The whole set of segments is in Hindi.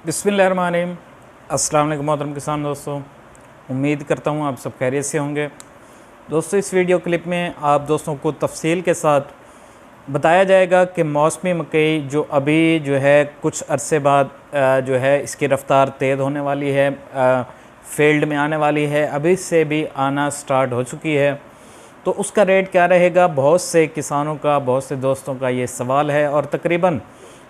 बिस्मिल्लाहिर्रहमानिर्रहीम। अस्सलाम वालेकुम मोहतरम किसान दोस्तों, उम्मीद करता हूँ आप सब खैरियत से होंगे। दोस्तों, इस वीडियो क्लिप में आप दोस्तों को तफसील के साथ बताया जाएगा कि मौसमी मकई जो अभी जो है कुछ अरसे बाद जो है इसकी रफ़्तार तेज़ होने वाली है, फील्ड में आने वाली है, अभी से भी आना स्टार्ट हो चुकी है। तो उसका रेट क्या रहेगा, बहुत से किसानों का, बहुत से दोस्तों का ये सवाल है। और तकरीबन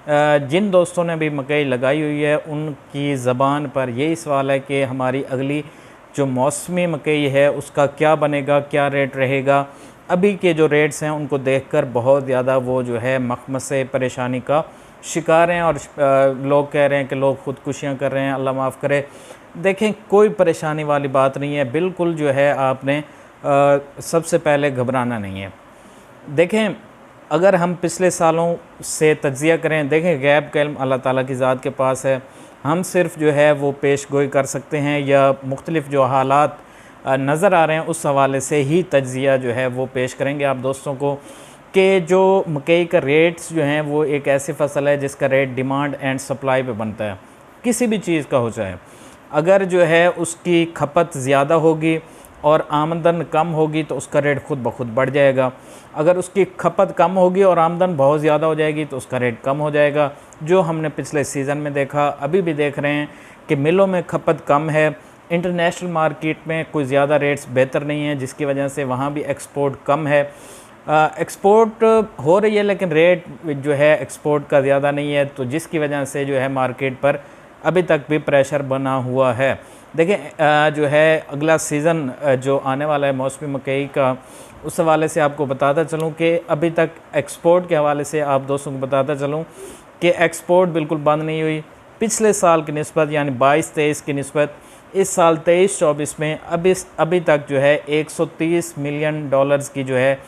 जिन दोस्तों ने भी मकई लगाई हुई है उनकी ज़बान पर यही सवाल है कि हमारी अगली जो मौसमी मकई है उसका क्या बनेगा, क्या रेट रहेगा। अभी के जो रेट्स हैं उनको देखकर बहुत ज़्यादा वो जो है मखमसे परेशानी का शिकार हैं और लोग कह रहे हैं कि लोग ख़ुदकुशियाँ कर रहे हैं। अल्लाह माफ़ करे। देखें, कोई परेशानी वाली बात नहीं है, बिल्कुल जो है आपने सबसे पहले घबराना नहीं है। देखें, अगर हम पिछले सालों से तज्ज़िया करें, देखें गैब का इल्म अल्लाह ताला की ज़ात के पास है। हम सिर्फ़ जो है वो पेश गोई कर सकते हैं या मुख्तलिफ़ जो हालात नज़र आ रहे हैं उस हवाले से ही तज्ज़िया जो है वो पेश करेंगे आप दोस्तों को कि जो मकई का रेट्स जो हैं वो एक ऐसी फ़सल है जिसका रेट डिमांड एंड सप्लाई पे बनता है। किसी भी चीज़ का हो जाए, अगर जो है उसकी खपत ज़्यादा होगी और आमदन कम होगी तो उसका रेट खुद ब खुद बढ़ जाएगा। अगर उसकी खपत कम होगी और आमदन बहुत ज़्यादा हो जाएगी तो उसका रेट कम हो जाएगा, जो हमने पिछले सीज़न में देखा, अभी भी देख रहे हैं कि मिलों में खपत कम है, इंटरनेशनल मार्केट में कोई ज़्यादा रेट्स बेहतर नहीं है, जिसकी वजह से वहाँ भी एक्सपोर्ट कम है। एक्सपोर्ट हो रही है लेकिन रेट जो है एक्सपोर्ट का ज़्यादा नहीं है, तो जिसकी वजह से जो है मार्केट पर अभी तक भी प्रेशर बना हुआ है। देखें, जो है अगला सीज़न जो आने वाला है मौसमी मकई का, उस हवाले से आपको बताता चलूँ कि अभी तक एक्सपोर्ट के हवाले से आप दोस्तों को बताता चलूँ कि एक्सपोर्ट बिल्कुल बंद नहीं हुई। पिछले साल की निस्बत यानी 22-23 की निस्बत इस साल 23-24 में अभी तक जो है 130 मिलियन डॉलर्स की जो है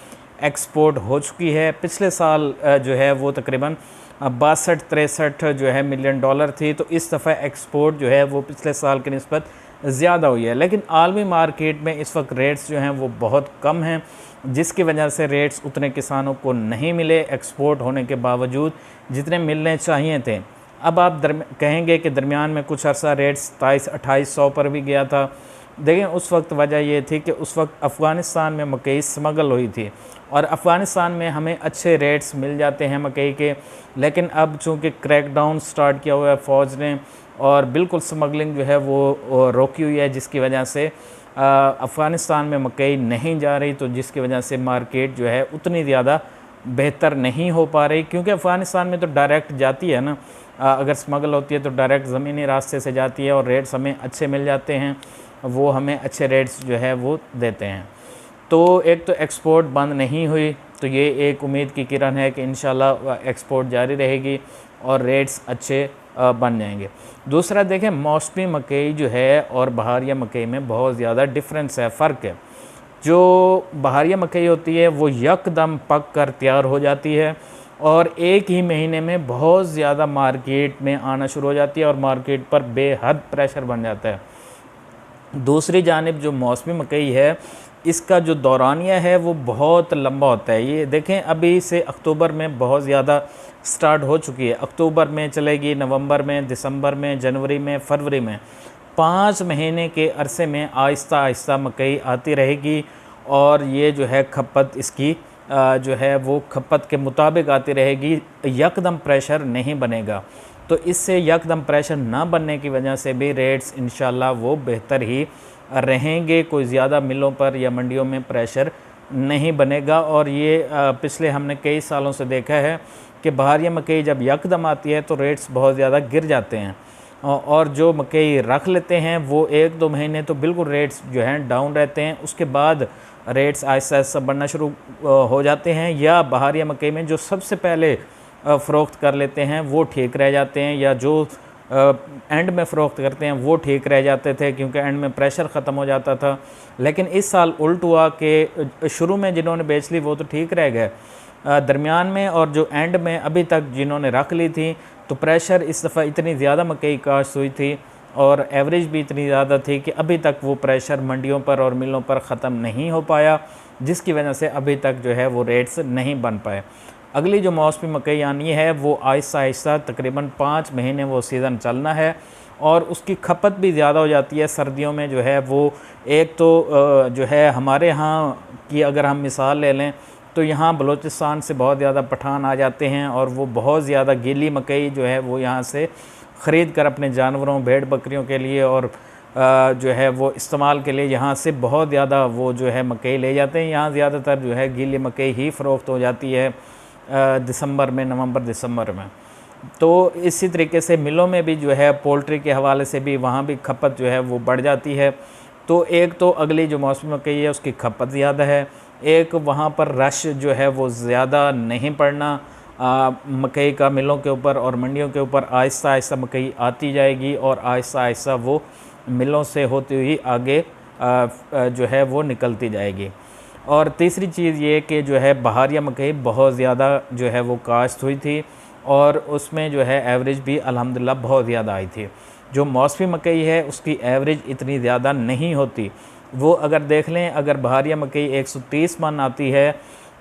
एक्सपोर्ट हो चुकी है। पिछले साल जो है वो तकरीबन 62-63 जो है मिलियन डॉलर थी। तो इस दफ़ा एक्सपोर्ट जो है वो पिछले साल की निस्बत ज़्यादा हुई है, लेकिन आलमी मार्केट में इस वक्त रेट्स जो हैं वो बहुत कम हैं, जिसकी वजह से रेट्स उतने किसानों को नहीं मिले एक्सपोर्ट होने के बावजूद जितने मिलने चाहिए थे। अब आप कहेंगे कि दरमियान में कुछ अर्सा रेट्स 2700-2800 पर भी गया था। देखें, उस वक्त वजह ये थी कि उस वक्त अफ़गानिस्तान में मकई स्मगल हुई थी और अफ़गानिस्तान में हमें अच्छे रेट्स मिल जाते हैं मकई के, लेकिन अब चूँकि क्रैकडाउन स्टार्ट किया हुआ है फ़ौज ने और बिल्कुल स्मगलिंग जो है वो रोकी हुई है, जिसकी वजह से अफ़गानिस्तान में मकई नहीं जा रही, तो जिसकी वजह से मार्केट जो है उतनी ज़्यादा बेहतर नहीं हो पा रही, क्योंकि अफ़गानिस्तान में तो डायरेक्ट जाती है ना, अगर स्मगल होती है तो डायरेक्ट ज़मीनी रास्ते से जाती है और रेट्स हमें अच्छे मिल जाते हैं, वो हमें अच्छे रेट्स जो है वो देते हैं। तो एक तो एक्सपोर्ट बंद नहीं हुई, तो ये एक उम्मीद की किरण है कि इंशाल्लाह एक्सपोर्ट जारी रहेगी और रेट्स अच्छे बन जाएंगे। दूसरा, देखें, मौसमी मकई जो है और बहारिया मकई में बहुत ज़्यादा डिफरेंस है, फ़र्क है। जो बहारिया मकई होती है वो यकदम पक कर तैयार हो जाती है और एक ही महीने में बहुत ज़्यादा मार्केट में आना शुरू हो जाती है और मार्केट पर बेहद प्रेशर बन जाता है। दूसरी जानिब जो मौसमी मकई है, इसका जो दौरानिया है वो बहुत लंबा होता है। ये देखें, अभी से अक्टूबर में बहुत ज़्यादा स्टार्ट हो चुकी है, अक्टूबर में चलेगी, नवंबर में, दिसंबर में, जनवरी में, फरवरी में, 5 महीने के अरसे में आहिस्ता आहिस्ता मकई आती रहेगी और ये जो है खपत इसकी जो है वो खपत के मुताबिक आती रहेगी, यकदम प्रेशर नहीं बनेगा। तो इससे यकदम प्रेशर ना बनने की वजह से भी रेट्स इंशाल्लाह वो बेहतर ही रहेंगे, कोई ज़्यादा मिलों पर या मंडियों में प्रेशर नहीं बनेगा। और ये पिछले हमने कई सालों से देखा है कि बहारिया मकई जब यकदम आती है तो रेट्स बहुत ज़्यादा गिर जाते हैं और जो मकई रख लेते हैं वो 1-2 महीने तो बिल्कुल रेट्स जो हैं डाउन रहते हैं, उसके बाद रेट्स आहिस्ता आहिस्ता बढ़ना शुरू हो जाते हैं। या बहारिया मकई में जो सबसे पहले फ़रोख्त कर लेते हैं वो ठीक रह जाते हैं, या जो एंड में फ़रोख्त करते हैं वो ठीक रह जाते थे, क्योंकि एंड में प्रेशर ख़त्म हो जाता था। लेकिन इस साल उल्ट हुआ कि शुरू में जिन्होंने बेच ली वो तो ठीक रह गए, दरमियान में और जो एंड में अभी तक जिन्होंने रख ली थी, तो प्रेशर इस दफ़ा इतनी ज़्यादा मकई काश्त हुई थी और एवरेज भी इतनी ज़्यादा थी कि अभी तक वो प्रेशर मंडियों पर और मिलों पर ख़त्म नहीं हो पाया, जिसकी वजह से अभी तक जो है वो रेट्स नहीं बन पाए। अगली जो मौसमी मकई आनी है वो आहिस्ता आहिस्ता तकरीबन 5 महीने वो सीज़न चलना है और उसकी खपत भी ज़्यादा हो जाती है सर्दियों में। जो है वो एक तो जो है हमारे यहाँ की अगर हम मिसाल ले लें तो यहाँ बलूचिस्तान से बहुत ज़्यादा पठान आ जाते हैं और वो बहुत ज़्यादा गीली मकई जो है वो यहाँ से ख़रीद कर अपने जानवरों भेड़ बकरियों के लिए और जो है वो इस्तेमाल के लिए यहाँ से बहुत ज़्यादा वो जो है मकई ले जाते हैं। यहाँ ज़्यादातर जो है गीली मकई ही फ़रोख्त हो जाती है दिसंबर में, नवंबर दिसंबर में। तो इसी तरीके से मिलों में भी जो है पोल्ट्री के हवाले से भी वहाँ भी खपत जो है वो बढ़ जाती है। तो एक तो अगली जो मौसमी मकई है उसकी खपत ज़्यादा है, एक वहाँ पर रश जो है वो ज़्यादा नहीं पड़ना मकई का मिलों के ऊपर और मंडियों के ऊपर। आहिस्ता आहिस्ता मकई आती जाएगी और आहिस्ता आहिस्ता वो मिलों से होती हुई आगे जो है वो निकलती जाएगी। और तीसरी चीज़ ये कि जो है बहारिया मकई बहुत ज़्यादा जो है वो काश्त हुई थी और उसमें जो है एवरेज भी अल्हम्दुलिल्लाह बहुत ज़्यादा आई थी। जो मौसमी मकई है उसकी एवरेज इतनी ज़्यादा नहीं होती। वो अगर देख लें, अगर बहारिया मकई 130 मन आती है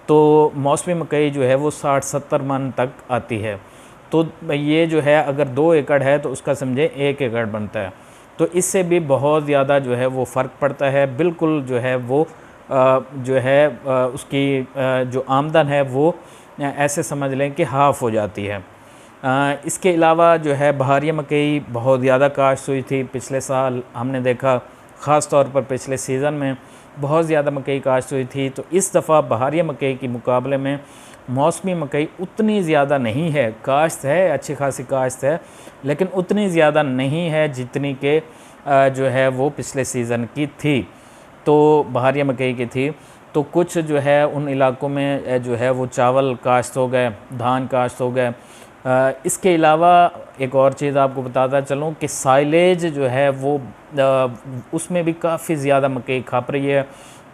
तो मौसमी मकई जो है वो 60-70 मन तक आती है। तो ये जो है अगर 2 एकड़ है तो उसका समझे 1 एकड़ बनता है। तो इससे भी बहुत ज़्यादा जो है वो फ़र्क पड़ता है। बिल्कुल जो है वो जो है उसकी जो आमदन है वो ऐसे समझ लें कि हाफ़ हो जाती है। इसके अलावा जो है बहारिया मकई बहुत ज़्यादा काश्त हुई थी पिछले साल। हमने देखा ख़ास तौर पर पिछले सीज़न में बहुत ज़्यादा मकई काश्त हुई थी। तो इस दफ़ा बहारिया मकई के मुकाबले में मौसमी मकई उतनी ज़्यादा नहीं है। काश्त है, अच्छी खासी काश्त है, लेकिन उतनी ज़्यादा नहीं है जितनी के जो है वो पिछले सीज़न की थी। तो बहारिया मकई की थी तो कुछ जो है उन इलाकों में जो है वो चावल काश्त हो गए, धान काश्त हो गए। इसके अलावा एक और चीज़ आपको बताता चलूँ कि साइलेज जो है वो उसमें भी काफ़ी ज़्यादा मकई खप रही है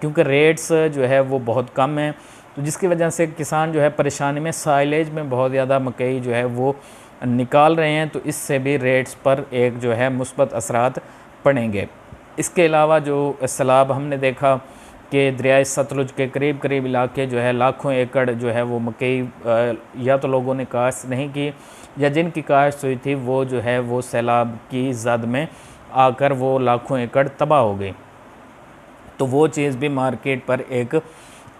क्योंकि रेट्स जो है वो बहुत कम हैं। तो जिसकी वजह से किसान जो है परेशानी में साइलेज में बहुत ज़्यादा मकई जो है वो निकाल रहे हैं। तो इससे भी रेट्स पर एक जो है मुस्बत असरात पड़ेंगे। इसके अलावा जो सैलाब हमने देखा कि दरियाए सतलुज के करीब करीब इलाके जो है लाखों एकड़ जो है वो मकई या तो लोगों ने काश्त नहीं की या जिनकी काश्त हुई थी वो जो है वो सैलाब की ज़द में आकर वो लाखों एकड़ तबाह हो गई। तो वो चीज़ भी मार्केट पर एक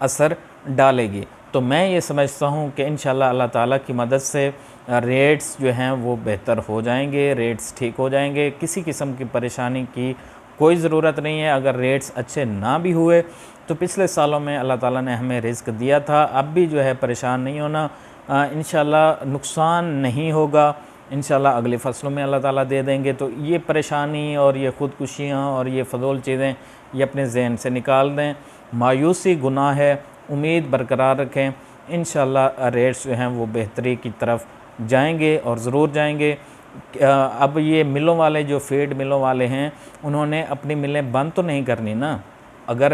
असर डालेगी। तो मैं ये समझता हूँ कि इंशाल्लाह अल्लाह ताला की मदद से रेट्स जो हैं वो बेहतर हो जाएंगे, रेट्स ठीक हो जाएंगे। किसी किस्म की परेशानी की कोई ज़रूरत नहीं है। अगर रेट्स अच्छे ना भी हुए तो पिछले सालों में अल्लाह ताला ने हमें रिज़्क दिया था, अब भी जो है परेशान नहीं होना। इंशाल्लाह नुकसान नहीं होगा, इंशाल्लाह अगली फसलों में अल्लाह ताला दे देंगे। तो ये परेशानी और ये ख़ुदकुशियाँ और ये फ़जूल चीज़ें ये अपने जहन से निकाल दें। मायूसी गुनाह है, उम्मीद बरकरार रखें। इंशाल्लाह रेट्स जो हैं वो बेहतरी की तरफ जाएंगे और ज़रूर जाएंगे। अब ये मिलों वाले जो फीड मिलों वाले हैं उन्होंने अपनी मिलें बंद तो नहीं करनी ना। अगर